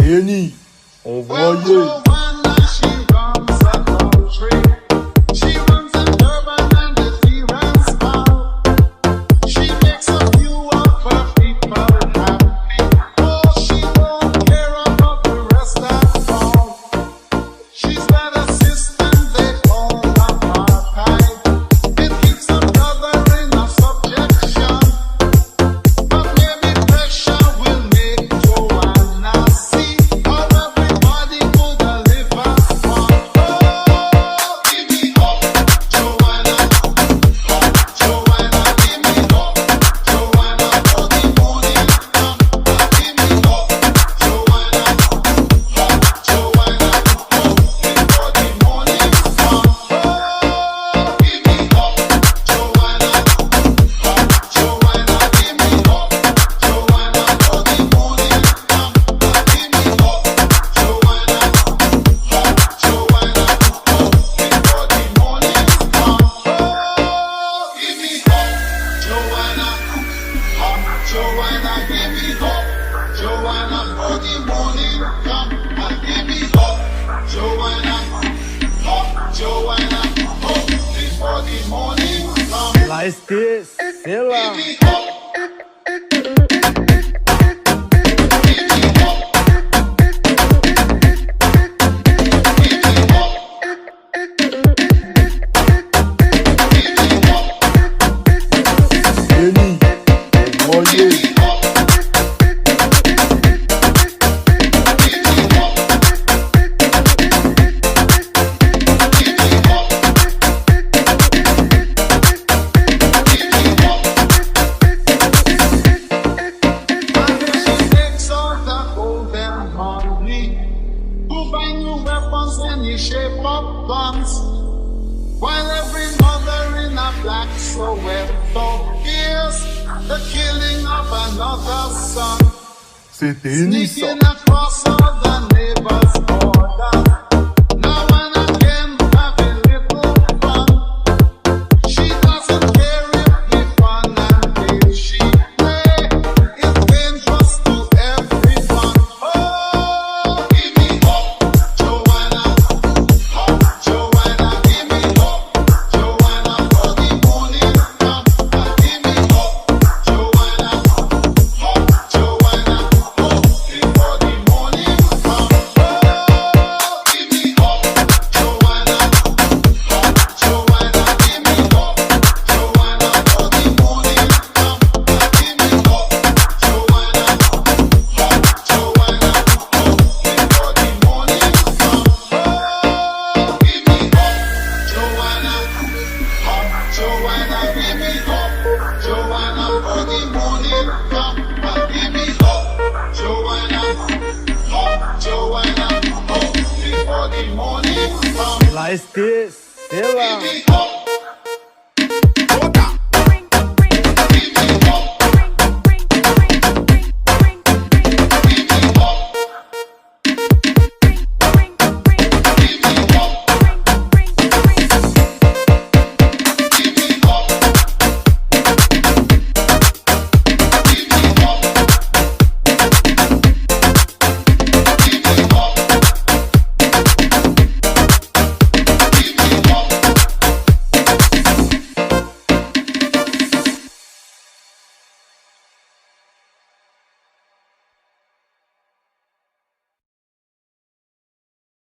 Kenny, envoyé. Joanna, give me hope. Joanna, for the morning come and give me hope. Joanna, hope. Joanna, hope before the morning come. Lá este, sei lá. Give me hope. Kenny, envoyé. Any shape of guns, while every mother in a black Soweto fears the killing of another son. C'est Kenny ça. Sneaking across all the neighbors' borders, now and again having little fun. She doesn't care if the fun and game she play is dangerous to everyone. Oh, give me hope. Joanna, give me hope. Joanna, for the morning come and give me hope. Joanna, hope. Joanna, hope before the morning come. Lá este, sei lá. Give me hope.